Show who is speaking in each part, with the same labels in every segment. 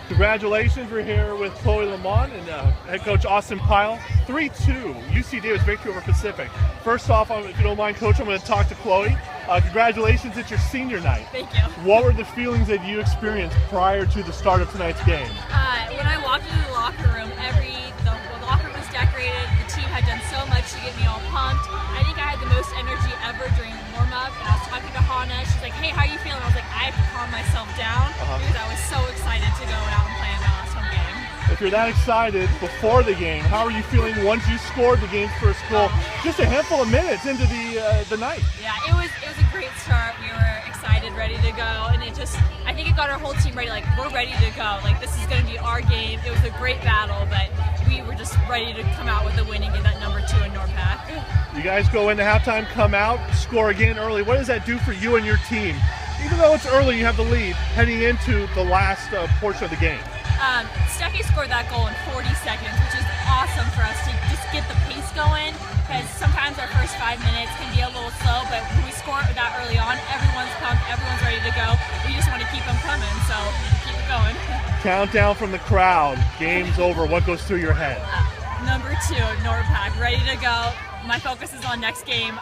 Speaker 1: Congratulations, we're here with Cloey LemMon and head coach Austin Pyle. 3-2, UC Davis victory over Pacific. First off, if you don't mind, coach, I'm going to talk to Cloey. Congratulations, it's your senior night.
Speaker 2: Thank you.
Speaker 1: What were the feelings that you experienced prior to the start of tonight's game?
Speaker 2: When I walked into the locker room, the locker room was decorated. The team had done so much to get me all pumped. I think I had the most energy ever during warm-up. And I was talking to Hannah. She's like, "Hey, how are you feeling?" I was like, "I have to calm myself down because I was so excited to go out and play in my last home game."
Speaker 1: If you're that excited before the game, how are you feeling once you scored the game's first goal? Just a handful of minutes into the night.
Speaker 2: Yeah, it was a great start. We were excited, ready to go, and I think it got our whole team ready. Like, we're ready to go. Like, this is going to be our game. It was a great battle, but we were just ready to come out with a win and get that number 2 in NORPAC.
Speaker 1: You guys go into halftime, come out, score again early. What does that do for you and your team? Even though it's early, you have the lead heading into the last portion of the game.
Speaker 2: Steffi scored that goal in 40 seconds, which is awesome for us to just get the pace going, because sometimes our first 5 minutes can be a little slow, but when we score that early on, everyone's pumped, everyone's ready to go. We just want to keep them coming, so keep it going.
Speaker 1: Countdown from the crowd. Game's over. What goes through your head?
Speaker 2: Number 2, NORPAC, ready to go. My focus is on next game.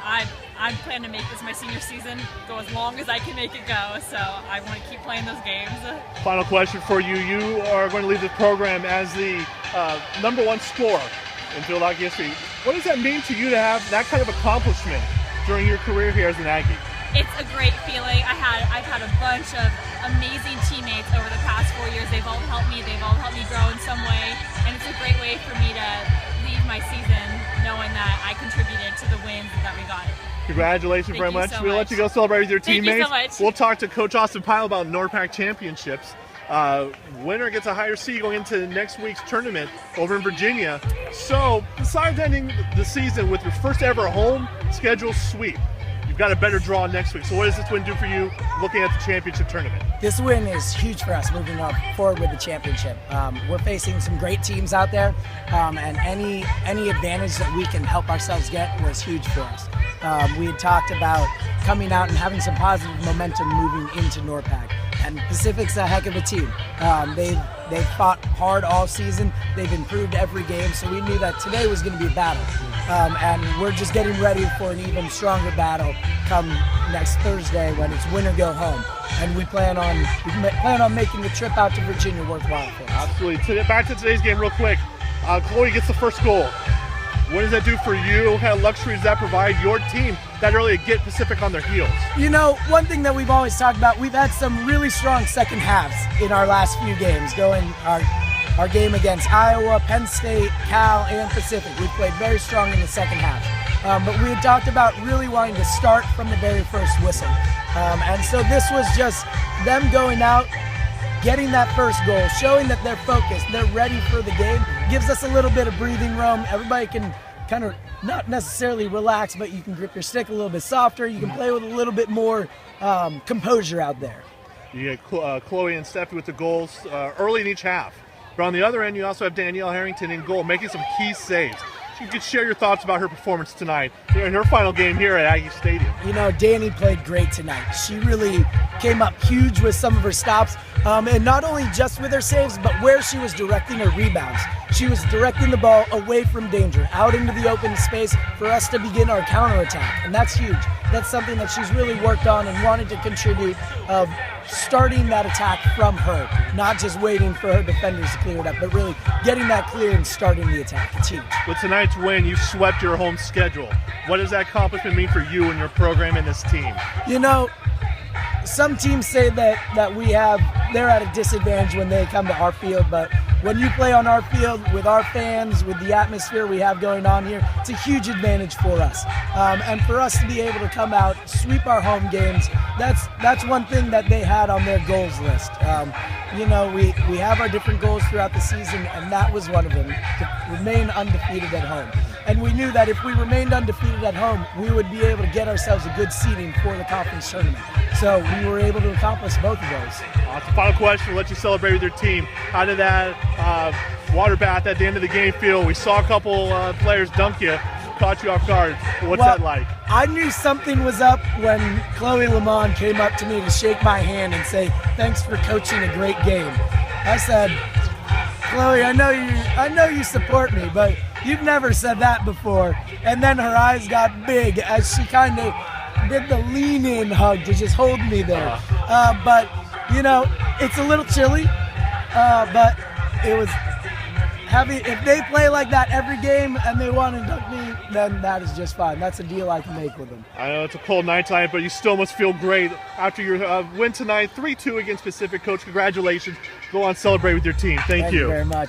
Speaker 2: I'm planning to make this my senior season, go as long as I can make it go, so I want to keep playing those games.
Speaker 1: Final question for you. You are going to leave the program as the number 1 scorer in field hockey history. What does that mean to you to have that kind of accomplishment during your career here as an Aggie?
Speaker 2: It's a great feeling. I've had a bunch of amazing teammates over the past 4 years. They've all helped me. They've all helped me grow in some way, and it's a great way for me to leave my season knowing that I contributed to the wins that we got.
Speaker 1: Congratulations very much. We'll let you go celebrate with your teammates.
Speaker 2: Thank you so much.
Speaker 1: We'll talk to Coach Austin Pyle about NORPAC championships. Winner gets a higher seed going into next week's tournament over in Virginia. So, besides ending the season with your first ever home schedule sweep, you've got a better draw next week. So what does this win do for you looking at the championship tournament?
Speaker 3: This win is huge for us moving forward with the championship. We're facing some great teams out there, and any advantage that we can help ourselves get was huge for us. We had talked about coming out and having some positive momentum moving into NORPAC. And Pacific's a heck of a team. They've fought hard all season. They've improved every game, so we knew that today was going to be a battle. And we're just getting ready for an even stronger battle come next Thursday when it's win or go home. And we plan on making the trip out to Virginia worthwhile for us.
Speaker 1: Absolutely. Back to today's game real quick. Cloey gets the first goal. What does that do for you? What kind of luxury does that provide your team that early to get Pacific on their heels?
Speaker 3: You know, one thing that we've always talked about, we've had some really strong second halves in our last few games, going our game against Iowa, Penn State, Cal, and Pacific. We played very strong in the second half. But we had talked about really wanting to start from the very first whistle. And so this was just them going out, getting that first goal, showing that they're focused, they're ready for the game, gives us a little bit of breathing room. Everybody can kind of not necessarily relax, but you can grip your stick a little bit softer. You can play with a little bit more composure out there.
Speaker 1: You get Cloey and Steffi with the goals early in each half. But on the other end, you also have Danielle Harrington in goal, making some key saves. You could share your thoughts about her performance tonight in her final game here at Aggie Stadium.
Speaker 3: You know, Danny played great tonight. She really came up huge with some of her stops, and not only just with her saves, but where she was directing her rebounds. She was directing the ball away from danger, out into the open space for us to begin our counterattack, and that's huge. That's something that she's really worked on and wanted to contribute, of starting that attack from her, not just waiting for her defenders to clear it up, but really getting that clear and starting the attack. It's huge.
Speaker 1: With tonight's win, you swept your home schedule. What does that accomplishment mean for you and your program and this team?
Speaker 3: You know, some teams say that they're at a disadvantage when they come to our field, but when you play on our field with our fans, with the atmosphere we have going on here, it's a huge advantage for us. And for us to be able to come out, sweep our home games, that's one thing that they had on their goals list. You know, we have our different goals throughout the season, and that was one of them, to remain undefeated at home. And we knew that if we remained undefeated at home, we would be able to get ourselves a good seeding for the conference tournament. So we were able to accomplish both of those.
Speaker 1: Final question, we'll let you celebrate with your team. How did that water bath at the end of the game feel? We saw a couple players dunk you, caught you off guard. What's that like?
Speaker 3: I knew something was up when Cloey LemMon came up to me to shake my hand and say, "Thanks for coaching a great game." I said, Chloe, I know you support me, but you've never said that before. And then her eyes got big as she kind of did the lean-in hug to just hold me there. But, you know, it's a little chilly, but it was heavy. If they play like that every game and they want to induct me, then that is just fine. That's a deal I can make with them.
Speaker 1: I know it's a cold night tonight, but you still must feel great after your win tonight, 3-2 against Pacific. Coach, congratulations. Go on, celebrate with your team. Thank you
Speaker 3: very much.